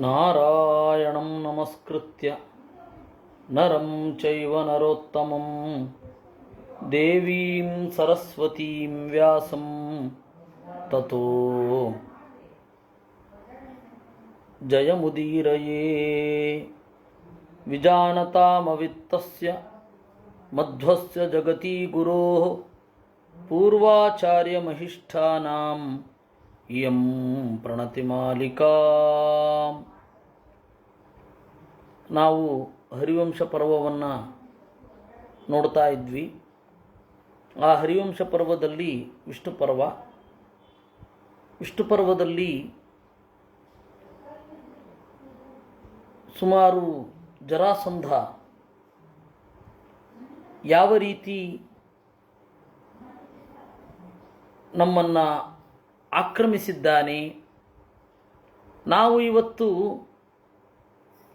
ನಾರಾಯಣಂ ನಮಸ್ಕೃತ್ಯ ನರಂ ಚೈವ ನರೋತ್ತಮಂ ದೇವೀಂ ಸರಸ್ವತೀಂ ವ್ಯಾಸಂ ತತೋ ಜಯಮುದೀರಯೇ ವಿಜಾನತಾಮವಿತ್ತಸ್ಯ ಮಧ್ವಸ್ಯ ಜಗತಿ ಗುರೋಃ ಪೂರ್ವಾಚಾರ್ಯಮಹಿಷ್ಠಾನಾಂ ಇಯಂ ಪ್ರಣತಿಮಾಲಿಕಾ. ನಾವು ಹರಿವಂಶ ಪರ್ವವನ್ನು ನೋಡ್ತಾ ಇದ್ವಿ. ಆ ಹರಿವಂಶ ಪರ್ವದಲ್ಲಿ ವಿಷ್ಣು ಪರ್ವದಲ್ಲಿ ಸುಮಾರು ಜರಾಸಂಧ ಯಾವ ರೀತಿ ನಮ್ಮನ್ನು ಆಕ್ರಮಿಸಿದ್ದಾನೆ, ನಾವು ಇವತ್ತು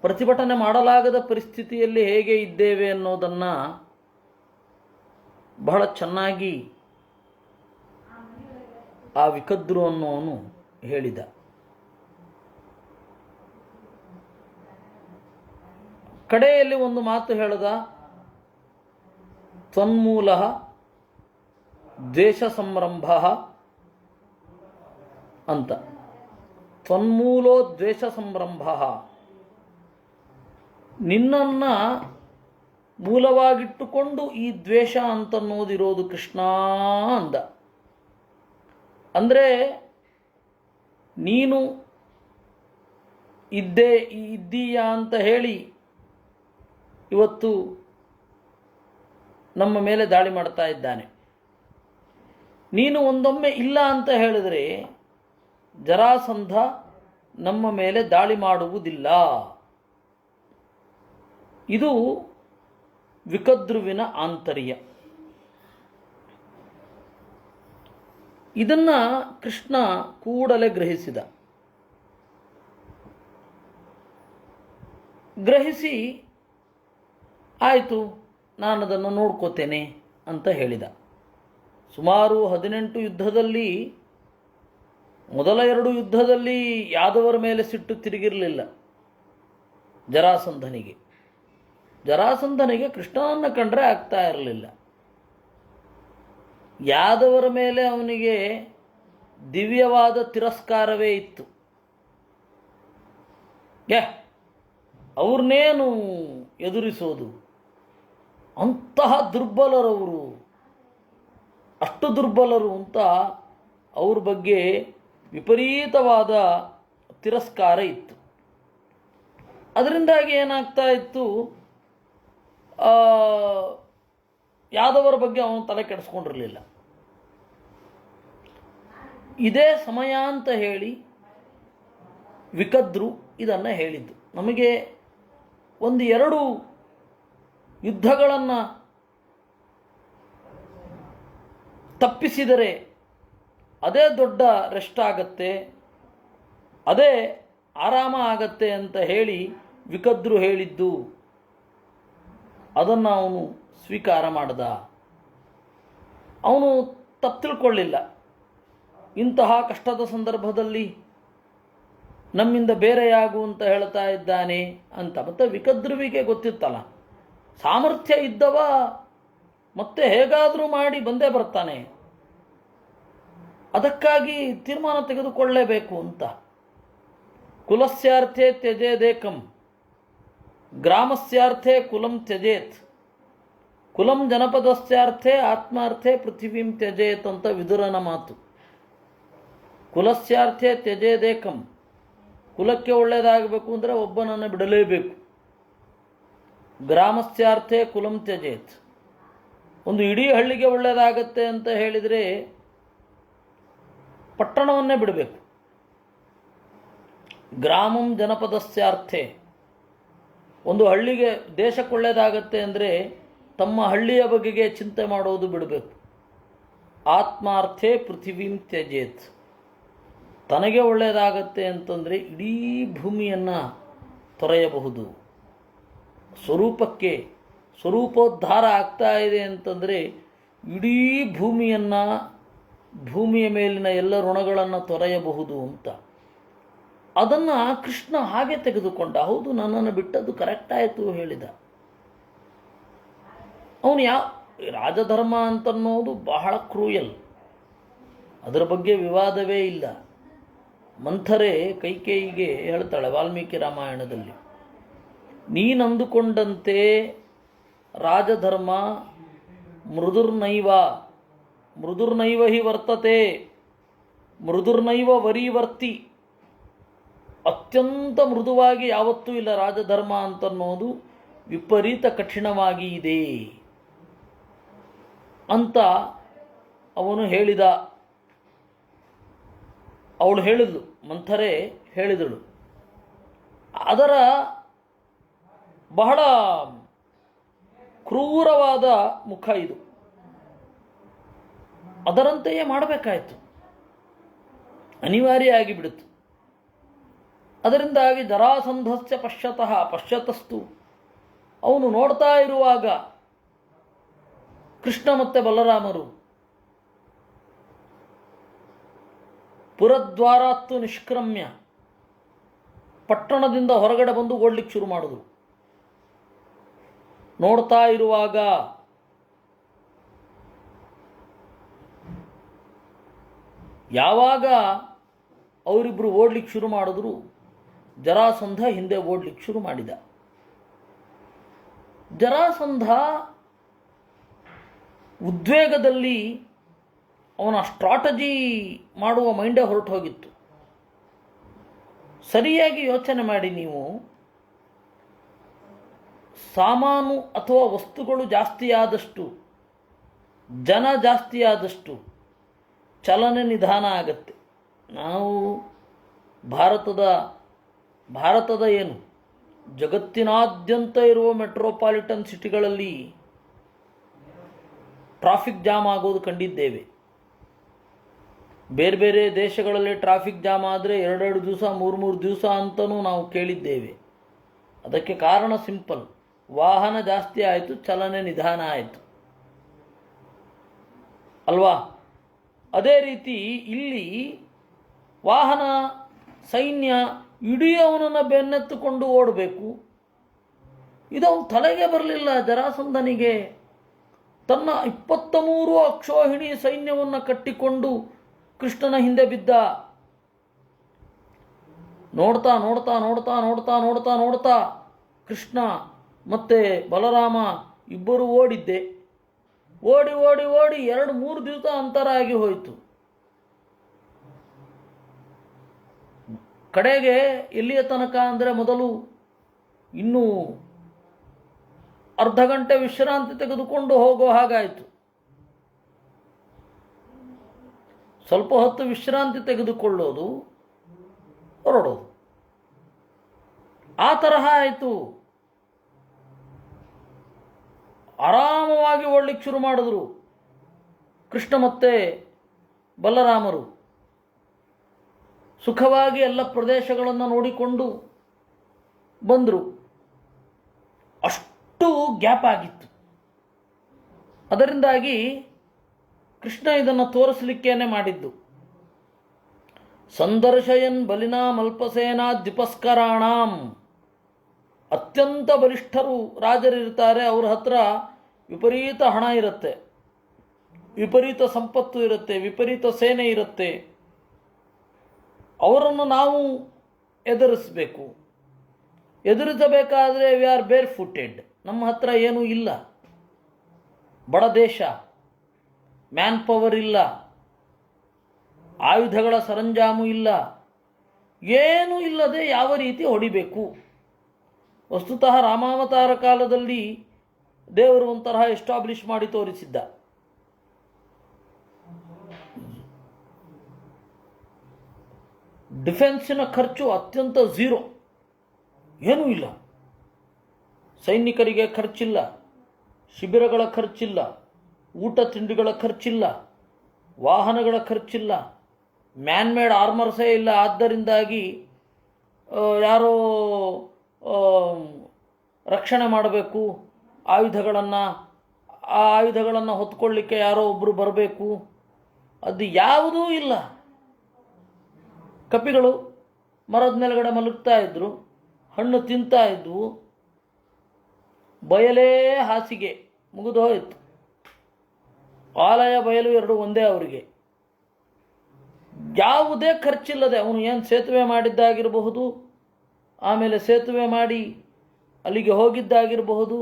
ಪ್ರತಿಭಟನೆ ಮಾಡಲಾಗದ ಪರಿಸ್ಥಿತಿಯಲ್ಲಿ ಹೇಗೆ ಇದ್ದೇವೆ ಅನ್ನೋದನ್ನು ಬಹಳ ಚೆನ್ನಾಗಿ ಆ ವಿಕದ್ರು ಅನ್ನೋನು ಹೇಳಿದ. ಕಡೆಯಲ್ಲಿ ಒಂದು ಮಾತು ಹೇಳ್ದ, ತ್ವನ್ಮೂಲ ದ್ವೇಷ ಸಂರಂಭ ಅಂತ. ತ್ವನ್ಮೂಲೋ ದ್ವೇಷ ಸಂರಂಭ, ನಿನ್ನನ್ನು ಮೂಲವಾಗಿಟ್ಟುಕೊಂಡು ಈ ದ್ವೇಷ ಅಂತನ್ನೋದಿರೋದು ಕೃಷ್ಣ ಅಂದ. ಅಂದರೆ ನೀನು ಇದ್ದೀಯಾ ಅಂತ ಹೇಳಿ ಇವತ್ತು ನಮ್ಮ ಮೇಲೆ ದಾಳಿ ಮಾಡ್ತಾ ಇದ್ದಾನೆ. ನೀನು ಒಂದೊಮ್ಮೆ ಇಲ್ಲ ಅಂತ ಹೇಳಿದರೆ ಜರಾಸಂಧ ನಮ್ಮ ಮೇಲೆ ದಾಳಿ ಮಾಡುವುದಿಲ್ಲ. ಇದು ವಿಕದ್ರುವಿನ ಆಂತರ್ಯ. ಇದನ್ನು ಕೃಷ್ಣ ಕೂಡಲೇ ಗ್ರಹಿಸಿ ಆಯಿತು, ನಾನು ಅದನ್ನು ನೋಡ್ಕೋತೇನೆ ಅಂತ ಹೇಳಿದ. ಸುಮಾರು 18 ಯುದ್ಧದಲ್ಲಿ ಮೊದಲ 2 ಯುದ್ಧದಲ್ಲಿ ಯಾದವರ ಮೇಲೆ ಸಿಟ್ಟು ತಿರುಗಿರಲಿಲ್ಲ ಜರಾಸಂಧನಿಗೆ ಕೃಷ್ಣನನ್ನು ಕಂಡ್ರೆ ಆಗ್ತಾ ಇರಲಿಲ್ಲ. ಯಾದವರ ಮೇಲೆ ಅವನಿಗೆ ದಿವ್ಯವಾದ ತಿರಸ್ಕಾರವೇ ಇತ್ತು. ಅವ್ರನ್ನೇನು ಎದುರಿಸೋದು, ಅಂತಹ ದುರ್ಬಲರವರು, ಅಷ್ಟು ದುರ್ಬಲರು ಅಂತ ಅವ್ರ ಬಗ್ಗೆ ವಿಪರೀತವಾದ ತಿರಸ್ಕಾರ ಇತ್ತು. ಅದರಿಂದಾಗಿ ಏನಾಗ್ತಾ ಇತ್ತು, ಯಾದವರ ಬಗ್ಗೆ ಅವನು ತಲೆ ಕೆಡಿಸ್ಕೊಂಡಿರಲಿಲ್ಲ. ಇದೇ ಸಮಯ ಅಂತ ಹೇಳಿ ವಿಕದ್ರು ಇದನ್ನು ಹೇಳಿದ್ದು. ನಮಗೆ 1-2 ಯುದ್ಧಗಳನ್ನು ತಪ್ಪಿಸಿದರೆ ಅದೇ ದೊಡ್ಡ ರೆಸ್ಟ್ ಆಗತ್ತೆ, ಅದೇ ಆರಾಮ ಆಗತ್ತೆ ಅಂತ ಹೇಳಿ ವಿಕದ್ರು ಹೇಳಿದ್ದು. ಅದನ್ನು ಅವನು ಸ್ವೀಕಾರ ಮಾಡ್ದ. ಅವನು ತಪ್ಪು ತಿಳ್ಕೊಳ್ಳಿಲ್ಲ. ಇಂತಹ ಕಷ್ಟದ ಸಂದರ್ಭದಲ್ಲಿ ನಮ್ಮಿಂದ ಬೇರೆಯಾಗು ಅಂತ ಹೇಳ್ತಾ ಇದ್ದಾನೆ ಅಂತ. ಮತ್ತು ವಿಕದ್ರುವಿಗೆ ಗೊತ್ತಿತ್ತಲ್ಲ, ಸಾಮರ್ಥ್ಯ ಇದ್ದವ ಮತ್ತೆ ಹೇಗಾದರೂ ಮಾಡಿ ಬಂದೇ ಬರ್ತಾನೆ, ಅದಕ್ಕಾಗಿ ತೀರ್ಮಾನ ತೆಗೆದುಕೊಳ್ಳಲೇಬೇಕು ಅಂತ. ಕುಲಸ್ಯಾರ್ಥೆ ತ್ಯಜೇದೇಕಂ, ಗ್ರಾಮಸ್ಯಾರ್ಥೆ ಕುಲಂ ತ್ಯಜೇತ್, ಕುಲಂ ಜನಪದಸ್ಯಾರ್ಥೆ ಆತ್ಮಾರ್ಥೆ ಪೃಥಿವೀಂ ತ್ಯಜೇತ್ ಅಂತ ವಿದುರನ ಮಾತು. ಕುಲಸ್ಯಾರ್ಥೆ ತ್ಯಜೇದೇಕಂ, ಕುಲಕ್ಕೆ ಒಳ್ಳೆಯದಾಗಬೇಕು ಅಂದರೆ ಒಬ್ಬನನ್ನು ಬಿಡಲೇಬೇಕು. ಗ್ರಾಮಸ್ಯಾರ್ಥೆ ಕುಲಂ ತ್ಯಜೇತ್, ಒಂದು ಇಡೀ ಹಳ್ಳಿಗೆ ಒಳ್ಳೆಯದಾಗತ್ತೆ ಅಂತ ಹೇಳಿದರೆ ಪಟ್ಟಣವನ್ನೇ ಬಿಡಬೇಕು. ಗ್ರಾಮಂ ಜನಪದಸ್ಯಾರ್ಥೆ, ಒಂದು ಹಳ್ಳಿಗೆ ದೇಶಕ್ಕೆ ಒಳ್ಳೆಯದಾಗತ್ತೆ ಅಂದರೆ ತಮ್ಮ ಹಳ್ಳಿಯ ಬಗೆಗೆ ಚಿಂತೆ ಮಾಡೋದು ಬಿಡಬೇಕು. ಆತ್ಮಾರ್ಥೆ ಪೃಥಿವೀಂ ತ್ಯಜೇತ್, ತನಗೆ ಒಳ್ಳೆಯದಾಗತ್ತೆ ಅಂತಂದರೆ ಇಡೀ ಭೂಮಿಯನ್ನು ತೊರೆಯಬಹುದು. ಸ್ವರೂಪೋದ್ಧಾರ ಆಗ್ತಾ ಇದೆ ಅಂತಂದರೆ ಇಡೀ ಭೂಮಿಯ ಮೇಲಿನ ಎಲ್ಲ ಋಣಗಳನ್ನು ತೊರೆಯಬಹುದು ಅಂತ. ಅದನ್ನು ಕೃಷ್ಣ ಹಾಗೆ ತೆಗೆದುಕೊಂಡ. ಹೌದು, ನನ್ನನ್ನು ಬಿಟ್ಟದ್ದು ಕರೆಕ್ಟ್ ಆಯಿತು ಹೇಳಿದ. ಅವನು ರಾಜಧರ್ಮ ಅಂತನ್ನೋದು ಬಹಳ ಕ್ರೂಯಲ್, ಅದರ ಬಗ್ಗೆ ವಿವಾದವೇ ಇಲ್ಲ. ಮಂಥರೆ ಕೈಕೇಯಿಗೆ ಹೇಳ್ತಾಳೆ ವಾಲ್ಮೀಕಿ ರಾಮಾಯಣದಲ್ಲಿ, ನೀನಂದುಕೊಂಡಂತೆ ರಾಜಧರ್ಮ ಮೃದುರ್ನೈವ ಹಿ ವರ್ತತೆ, ಮೃದುರ್ನೈವ ವರೀವರ್ತಿ. ಅತ್ಯಂತ ಮೃದುವಾಗಿ ಯಾವತ್ತೂ ಇಲ್ಲ ರಾಜಧರ್ಮ ಅಂತನ್ನೋದು, ವಿಪರೀತ ಕಠಿಣವಾಗಿ ಇದೆ ಅಂತ ಅವನು ಹೇಳಿದ. ಅವಳು ಹೇಳಿದ್ಳು, ಮಂಥರೆ ಹೇಳಿದಳು. ಅದರ ಬಹಳ ಕ್ರೂರವಾದ ಮುಖ ಇದು. ಅದರಂತೆಯೇ ಮಾಡಬೇಕಾಯಿತು, ಅನಿವಾರ್ಯ ಆಗಿಬಿಡಿತು. ಅದರಿಂದಾಗಿ ಜರಾಸಂಧಸ್ಯ ಪಶ್ಯತಸ್ತು, ಅವನು ನೋಡ್ತಾ ಇರುವಾಗ ಕೃಷ್ಣ ಮತ್ತು ಬಲರಾಮರು ಪುರದ್ವಾರಾತ್ತು ನಿಷ್ಕ್ರಮ್ಯ, ಪಟ್ಟಣದಿಂದ ಹೊರಗಡೆ ಬಂದು ಓಡ್ಲಿಕ್ಕೆ ಶುರು ಮಾಡಿದ್ರು. ನೋಡ್ತಾ ಇರುವಾಗ ಯಾವಾಗ ಅವರಿಬ್ಬರು ಓಡ್ಲಿಕ್ಕೆ ಶುರು ಮಾಡಿದ್ರು, ಜರಾಸಂಧ ಹಿಂದೆ ಓಡ್ಲಿಕ್ಕೆ ಶುರು ಮಾಡಿದ. ಜರಾಸಂಧ ಉದ್ವೇಗದಲ್ಲಿ ಅವನ ಸ್ಟ್ರಾಟಜಿ ಮಾಡುವ ಮೈಂಡೇ ಹೊರಟು ಹೋಗಿತ್ತು. ಸರಿಯಾಗಿ ಯೋಚನೆ ಮಾಡಿ ನೀವು, ಸಾಮಾನು ಅಥವಾ ವಸ್ತುಗಳು ಜಾಸ್ತಿಯಾದಷ್ಟು, ಜನ ಜಾಸ್ತಿಯಾದಷ್ಟು ಚಲನೆ ನಿಧಾನ ಆಗತ್ತೆ. ನಾವು ಭಾರತದ ಏನು ಜಗತ್ತಿನಾದ್ಯಂತ ಇರುವ ಮೆಟ್ರೋಪಾಲಿಟನ್ ಸಿಟಿಗಳಲ್ಲಿ ಟ್ರಾಫಿಕ್ ಜಾಮ್ ಆಗೋದು ಕಂಡಿದ್ದೇವೆ. ಬೇರೆ ಬೇರೆ ದೇಶಗಳಲ್ಲಿ ಟ್ರಾಫಿಕ್ ಜಾಮ್ ಆದರೆ 2 ದಿವಸ 3 ದಿವಸ ಅಂತಲೂ ನಾವು ಕೇಳಿದ್ದೇವೆ. ಅದಕ್ಕೆ ಕಾರಣ ಸಿಂಪಲ್, ವಾಹನ ಜಾಸ್ತಿ ಆಯಿತು, ಚಲನೆ ನಿಧಾನ ಆಯಿತು ಅಲ್ವಾ? ಅದೇ ರೀತಿ ಇಲ್ಲಿ ವಾಹನ, ಸೈನ್ಯ ಇಡೀ ಅವನನ್ನು ಬೆನ್ನೆತ್ತುಕೊಂಡು ಓಡಬೇಕು. ಇದು ತಲೆಗೆ ಬರಲಿಲ್ಲ ಜರಾಸಂಧನಿಗೆ. ತನ್ನ 23 ಅಕ್ಷೋಹಿಣಿ ಸೈನ್ಯವನ್ನು ಕಟ್ಟಿಕೊಂಡು ಕೃಷ್ಣನ ಹಿಂದೆ ಬಿದ್ದ. ನೋಡ್ತಾ ನೋಡ್ತಾ ನೋಡ್ತಾ ನೋಡ್ತಾ ನೋಡ್ತಾ ನೋಡ್ತಾ ಕೃಷ್ಣ ಮತ್ತೆ ಬಲರಾಮ ಇಬ್ಬರು ಓಡಿದ್ದೆ. ಓಡಿ ಓಡಿ ಓಡಿ 2-3 ದಿವಸ ಅಂತರ ಆಗಿ ಹೋಯಿತು. ಕಡೆಗೆ ಎಲ್ಲಿಯ ತನಕ ಅಂದರೆ, ಮೊದಲು ಇನ್ನೂ ಅರ್ಧ ಗಂಟೆ ವಿಶ್ರಾಂತಿ ತೆಗೆದುಕೊಂಡು ಹೋಗೋ ಹಾಗಾಯಿತು. ಸ್ವಲ್ಪ ಹೊತ್ತು ವಿಶ್ರಾಂತಿ ತೆಗೆದುಕೊಳ್ಳೋದು, ಹೊರಡೋದು, ಆ ತರಹ ಆಯಿತು. ಆರಾಮವಾಗಿ ಓಡಲಿಕ್ಕೆ ಶುರು ಮಾಡಿದ್ರು ಕೃಷ್ಣ ಮತ್ತೆ ಬಲರಾಮರು. ಸುಖವಾಗಿ ಎಲ್ಲ ಪ್ರದೇಶಗಳನ್ನು ನೋಡಿಕೊಂಡು ಬಂದರು. ಅಷ್ಟು ಗ್ಯಾಪ್ ಆಗಿತ್ತು. ಅದರಿಂದಾಗಿ ಕೃಷ್ಣ ಇದನ್ನು ತೋರಿಸಲಿಕ್ಕೇನೆ ಮಾಡಿದ್ದು. ಸಂದರ್ಶಯನ್ ಬಲಿನಾ ಮಲ್ಪಸೇನಾ ದ್ವಿಪಸ್ಕರಾಣಾಂ. ಅತ್ಯಂತ ಬಲಿಷ್ಠರು ರಾಜರಿರ್ತಾರೆ, ಅವ್ರ ಹತ್ರ ವಿಪರೀತ ಹಣ ಇರುತ್ತೆ, ವಿಪರೀತ ಸಂಪತ್ತು ಇರುತ್ತೆ, ವಿಪರೀತ ಸೇನೆ ಇರುತ್ತೆ. ಅವರನ್ನು ನಾವು ಎದುರಿಸಬೇಕು. ಎದುರಿಸಬೇಕಾದ್ರೆ ವಿ ಆರ್ ಬೇರ್ ಫುಟೆಡ್. ನಮ್ಮ ಹತ್ರ ಏನೂ ಇಲ್ಲ, ಬಡ ದೇಶ, ಮ್ಯಾನ್ ಪವರ್ ಇಲ್ಲ, ಆಯುಧಗಳ ಸರಂಜಾಮು ಇಲ್ಲ, ಏನೂ ಇಲ್ಲದೆ ಯಾವ ರೀತಿ ಹೊಡಿಬೇಕು. ವಸ್ತುತಃ ರಾಮಾವತಾರ ಕಾಲದಲ್ಲಿ ದೇವರು ಒಂತರಹ ಎಸ್ಟಾಬ್ಲಿಷ್ ಮಾಡಿ ತೋರಿಸಿದ್ದ. ಡಿಫೆನ್ಸಿನ ಖರ್ಚು ಅತ್ಯಂತ ಝೀರೋ, ಏನೂ ಇಲ್ಲ. ಸೈನಿಕರಿಗೆ ಖರ್ಚಿಲ್ಲ, ಶಿಬಿರಗಳ ಖರ್ಚಿಲ್ಲ, ಊಟ ತಿಂಡಿಗಳ ಖರ್ಚಿಲ್ಲ, ವಾಹನಗಳ ಖರ್ಚಿಲ್ಲ, ಮ್ಯಾನ್ಮೇಡ್ ಆರ್ಮರ್ಸೇ ಇಲ್ಲ. ಆದ್ದರಿಂದಾಗಿ ಯಾರೋ ರಕ್ಷಣೆ ಮಾಡಬೇಕು ಆಯುಧಗಳನ್ನು, ಆ ಆಯುಧಗಳನ್ನು ಹೊತ್ಕೊಳ್ಳಿಕ್ಕೆ ಯಾರೋ ಒಬ್ಬರು ಬರಬೇಕು, ಅದು ಯಾವುದೂ ಇಲ್ಲ. ಕಪಿಗಳು ಮರದ ಮೇಲ್ಗಡೆ ಮಲಗ್ತಾ ಇದ್ರು, ಹಣ್ಣು ತಿಂತಾ ಇದ್ವು. ಬಯಲೇ ಹಾಸಿಗೆ, ಮುಗಿದೋಯ್ತು. ಆಲಯ ಬಯಲು ಎರಡು ಒಂದೇ ಅವರಿಗೆ. ಯಾವುದೇ ಖರ್ಚಿಲ್ಲದೆ ಅವನು ಏನು ಸೇತುವೆ ಮಾಡಿದ್ದಾಗಿರಬಹುದು, ಆಮೇಲೆ ಸೇತುವೆ ಮಾಡಿ ಅಲ್ಲಿಗೆ ಹೋಗಿದ್ದಾಗಿರಬಹುದು.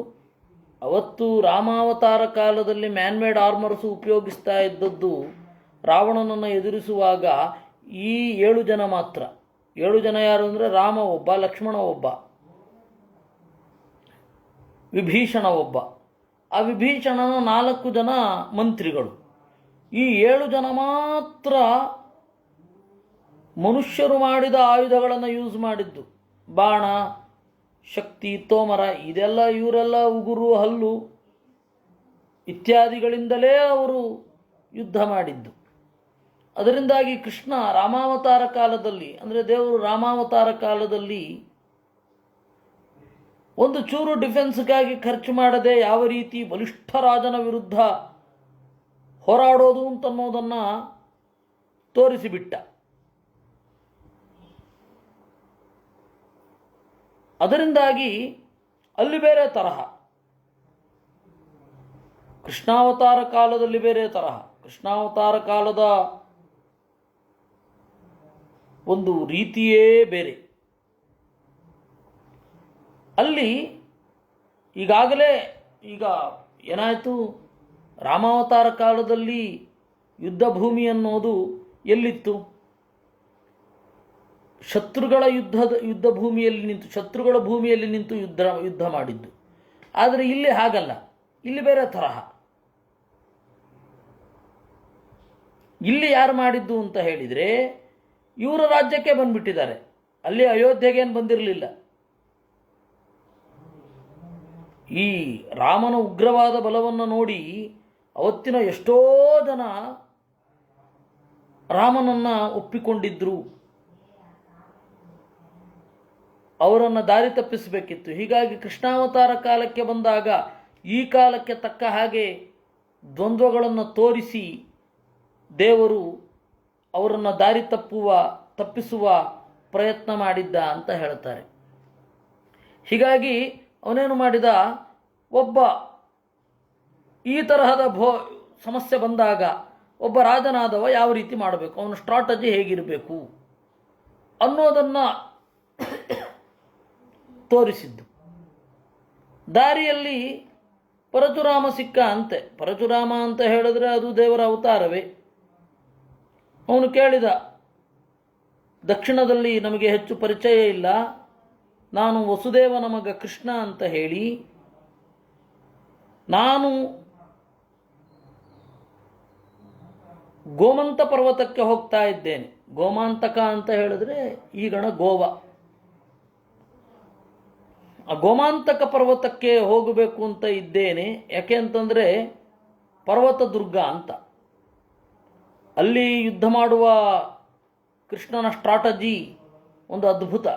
ಅವತ್ತು ರಾಮಾವತಾರ ಕಾಲದಲ್ಲಿ ಮ್ಯಾನ್ಮೇಡ್ ಆರ್ಮರ್ಸು ಉಪಯೋಗಿಸ್ತಾ ಇದ್ದದ್ದು ರಾವಣನನ್ನು ಎದುರಿಸುವಾಗ ಈ 7 ಜನ ಮಾತ್ರ. 7 ಜನ ಯಾರು ಅಂದರೆ ರಾಮ ಒಬ್ಬ, ಲಕ್ಷ್ಮಣ ಒಬ್ಬ, ವಿಭೀಷಣ ಒಬ್ಬ. ಆ ವಿಭೀಷಣನ 4 ಜನ ಮಂತ್ರಿಗಳು. ಈ 7 ಜನ ಮಾತ್ರ ಮನುಷ್ಯರು ಮಾಡಿದ ಆಯುಧಗಳನ್ನು ಯೂಸ್ ಮಾಡಿದ್ದು. ಬಾಣ, ಶಕ್ತಿ, ತೋಮರ, ಇದೆಲ್ಲ ಇವರೆಲ್ಲ ಉಗುರು, ಹಲ್ಲು ಇತ್ಯಾದಿಗಳಿಂದಲೇ ಅವರು ಯುದ್ಧ ಮಾಡಿದ್ದು. ಅದರಿಂದಾಗಿ ಕೃಷ್ಣ ರಾಮಾವತಾರ ಕಾಲದಲ್ಲಿ, ಅಂದರೆ ದೇವರು ರಾಮಾವತಾರ ಕಾಲದಲ್ಲಿ ಒಂದು ಚೂರು ಡಿಫೆನ್ಸ್ಗಾಗಿ ಖರ್ಚು ಮಾಡದೆ ಯಾವ ರೀತಿ ಬಲಿಷ್ಠ ರಾಜನ ವಿರುದ್ಧ ಹೋರಾಡೋದು ಅಂತನ್ನೋದನ್ನು ತೋರಿಸಿಬಿಟ್ಟ. ಅದರಿಂದಾಗಿ ಅಲ್ಲಿ ಬೇರೆ ತರಹ, ಕೃಷ್ಣಾವತಾರ ಕಾಲದಲ್ಲಿ ಬೇರೆ ತರಹ. ಕೃಷ್ಣಾವತಾರ ಕಾಲದ ಒಂದು ರೀತಿಯೇ ಬೇರೆ. ಅಲ್ಲಿ ಈಗಾಗಲೇ ಈಗ ಏನಾಯಿತು, ರಾಮಾವತಾರ ಕಾಲದಲ್ಲಿ ಯುದ್ಧ ಭೂಮಿ ಅನ್ನೋದು ಎಲ್ಲಿತ್ತು? ಶತ್ರುಗಳ ಯುದ್ಧ ಭೂಮಿಯಲ್ಲಿ ನಿಂತು, ಶತ್ರುಗಳ ಭೂಮಿಯಲ್ಲಿ ನಿಂತು ಯುದ್ಧ ಮಾಡಿದ್ದು. ಆದರೆ ಇಲ್ಲಿ ಹಾಗಲ್ಲ, ಇಲ್ಲಿ ಬೇರೆ ತರಹ. ಇಲ್ಲಿ ಯಾರು ಮಾಡಿದ್ದು ಅಂತ ಹೇಳಿದರೆ ಇವರ ರಾಜ್ಯಕ್ಕೆ ಬಂದ್ಬಿಟ್ಟಿದ್ದಾರೆ, ಅಲ್ಲಿ ಅಯೋಧ್ಯೆಗೇನು ಬಂದಿರಲಿಲ್ಲ. ಈ ರಾಮನ ಉಗ್ರವಾದ ಬಲವನ್ನು ನೋಡಿ ಅವತ್ತಿನ ಎಷ್ಟೋ ಜನ ರಾಮನನ್ನು ಒಪ್ಪಿಕೊಂಡಿದ್ರು. ಅವರನ್ನು ದಾರಿ ತಪ್ಪಿಸಬೇಕಿತ್ತು. ಹೀಗಾಗಿ ಕೃಷ್ಣಾವತಾರ ಕಾಲಕ್ಕೆ ಬಂದಾಗ ಈ ಕಾಲಕ್ಕೆ ತಕ್ಕ ಹಾಗೆ ದ್ವಂದ್ವಗಳನ್ನು ತೋರಿಸಿ ದೇವರು ಅವರನ್ನು ದಾರಿ ತಪ್ಪಿಸುವ ಪ್ರಯತ್ನ ಮಾಡಿದ್ದ ಅಂತ ಹೇಳ್ತಾರೆ. ಹೀಗಾಗಿ ಅವನೇನು ಮಾಡಿದ, ಒಬ್ಬ ಈ ತರಹದ ಸಮಸ್ಯೆ ಬಂದಾಗ ಒಬ್ಬ ರಾಜನಾದವ ಯಾವ ರೀತಿ ಮಾಡಬೇಕು, ಅವನ ಸ್ಟ್ರಾಟಜಿ ಹೇಗಿರಬೇಕು ಅನ್ನೋದನ್ನು ತೋರಿಸಿದ್ದು. ದಾರಿಯಲ್ಲಿ ಪರಶುರಾಮ ಸಿಕ್ಕ ಅಂತೆ. ಪರಶುರಾಮ ಅಂತ ಹೇಳಿದ್ರೆ ಅದು ದೇವರ ಅವತಾರವೇ. ಅವನು ಕೇಳಿದ, ದಕ್ಷಿಣದಲ್ಲಿ ನಮಗೆ ಹೆಚ್ಚು ಪರಿಚಯ ಇಲ್ಲ, ನಾನು ವಸುದೇವನ ಮಗ ಕೃಷ್ಣ ಅಂತ ಹೇಳಿ ನಾನು ಗೋಮಂತ ಪರ್ವತಕ್ಕೆ ಹೋಗ್ತಾ ಇದ್ದೇನೆ. ಗೋಮಾಂತಕ ಅಂತ ಹೇಳಿದ್ರೆ ಈ ಗಣ ಗೋವ. ಆ ಗೋಮಾಂತಕ ಪರ್ವತಕ್ಕೆ ಹೋಗಬೇಕು ಅಂತ ಇದ್ದೇನೆ. ಯಾಕೆ ಅಂತಂದರೆ ಪರ್ವತ ದುರ್ಗ ಅಂತ. ಅಲ್ಲಿ ಯುದ್ಧ ಮಾಡುವ ಕೃಷ್ಣನ ಸ್ಟ್ರಾಟಜಿ ಒಂದು ಅದ್ಭುತ.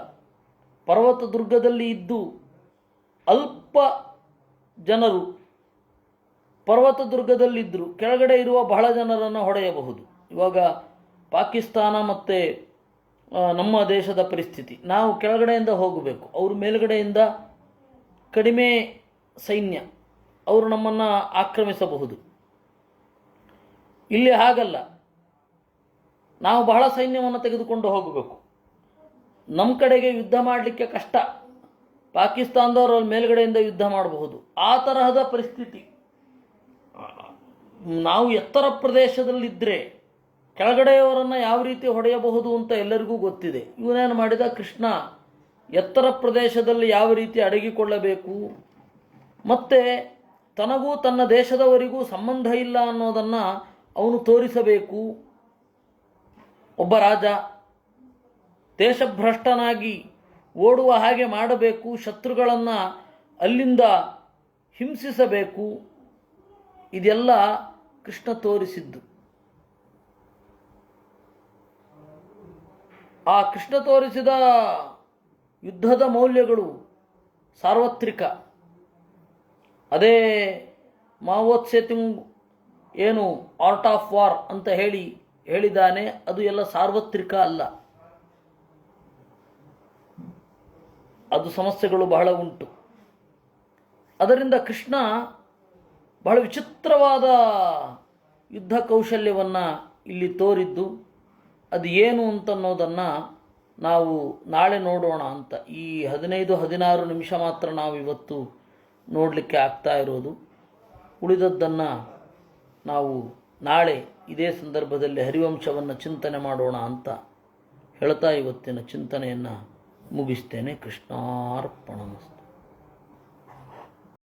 ಪರ್ವತ ದುರ್ಗದಲ್ಲಿ ಇದ್ದು ಅಲ್ಪ ಜನರು ಪರ್ವತ ದುರ್ಗದಲ್ಲಿದ್ದರು, ಕೆಳಗಡೆ ಇರುವ ಬಹಳ ಜನರನ್ನು ಹೊಡೆಯಬಹುದು. ಇವಾಗ ಪಾಕಿಸ್ತಾನ ಮತ್ತು ನಮ್ಮ ದೇಶದ ಪರಿಸ್ಥಿತಿ, ನಾವು ಕೆಳಗಡೆಯಿಂದ ಹೋಗಬೇಕು, ಅವರು ಮೇಲುಗಡೆಯಿಂದ ಕಡಿಮೆ ಸೈನ್ಯ, ಅವರು ನಮ್ಮನ್ನು ಆಕ್ರಮಿಸಬಹುದು. ಇಲ್ಲಿ ಹಾಗಲ್ಲ, ನಾವು ಬಹಳ ಸೈನ್ಯವನ್ನು ತೆಗೆದುಕೊಂಡು ಹೋಗಬೇಕು. ನಮ್ಮ ಕಡೆಗೆ ಯುದ್ಧ ಮಾಡಲಿಕ್ಕೆ ಕಷ್ಟ, ಪಾಕಿಸ್ತಾನದವರು ಅಲ್ಲಿ ಮೇಲುಗಡೆಯಿಂದ ಯುದ್ಧ ಮಾಡಬಹುದು. ಆ ತರಹದ ಪರಿಸ್ಥಿತಿ. ನಾವು ಎತ್ತರ ಪ್ರದೇಶದಲ್ಲಿದ್ದರೆ ಕೆಳಗಡೆಯವರನ್ನು ಯಾವ ರೀತಿ ಹೊಡೆಯಬಹುದು ಅಂತ ಎಲ್ಲರಿಗೂ ಗೊತ್ತಿದೆ. ಇವನೇನು ಮಾಡಿದ, ಕೃಷ್ಣ ಎತ್ತರ ಪ್ರದೇಶದಲ್ಲಿ ಯಾವ ರೀತಿ ಅಡಗಿಕೊಳ್ಳಬೇಕು ಮತ್ತು ತನಗೂ ತನ್ನ ದೇಶದವರಿಗೂ ಸಂಬಂಧ ಇಲ್ಲ ಅನ್ನೋದನ್ನು ಅವನು ತೋರಿಸಬೇಕು. ಒಬ್ಬ ರಾಜ ದೇಶಭ್ರಷ್ಟನಾಗಿ ಓಡುವ ಹಾಗೆ ಮಾಡಬೇಕು, ಶತ್ರುಗಳನ್ನು ಅಲ್ಲಿಂದ ಹಿಂಸಿಸಬೇಕು. ಇದೆಲ್ಲ ಕೃಷ್ಣ ತೋರಿಸಿದ್ದು. ಆ ಕೃಷ್ಣ ತೋರಿಸಿದ ಯುದ್ಧದ ಮೌಲ್ಯಗಳು ಸಾರ್ವತ್ರಿಕ. ಅದೇ ಮಾವೋ ತ್ಸೆತುಂಗ್ ಏನು ಆರ್ಟ್ ಆಫ್ ವಾರ್ ಅಂತ ಹೇಳಿದ್ದಾನೆ, ಅದು ಎಲ್ಲ ಸಾರ್ವತ್ರಿಕ ಅಲ್ಲ. ಅದು ಸಮಸ್ಯೆಗಳು ಬಹಳ ಉಂಟು. ಅದರಿಂದ ಕೃಷ್ಣ ಬಹಳ ವಿಚಿತ್ರವಾದ ಯುದ್ಧ ಕೌಶಲ್ಯವನ್ನು ಇಲ್ಲಿ ತೋರಿದ್ದು, ಅದು ಏನು ಅಂತನ್ನೋದನ್ನು ನಾವು ನಾಳೆ ನೋಡೋಣ ಅಂತ. ಈ 15-16 ನಿಮಿಷ ಮಾತ್ರ ನಾವು ಇವತ್ತು ನೋಡಲಿಕ್ಕೆ ಆಗ್ತಾ ಇರೋದು. ಉಳಿದದ್ದನ್ನು ನಾವು ನಾಳೆ ಇದೇ ಸಂದರ್ಭದಲ್ಲಿ ಹರಿವಂಶವನ್ನು ಚಿಂತನೆ ಮಾಡೋಣ ಅಂತ ಹೇಳ್ತಾ ಇವತ್ತಿನ ಚಿಂತನೆಯನ್ನು ಮುಗಿಸ್ತೇನೆ. ಕೃಷ್ಣಾರ್ಪಣಮಸ್ತು.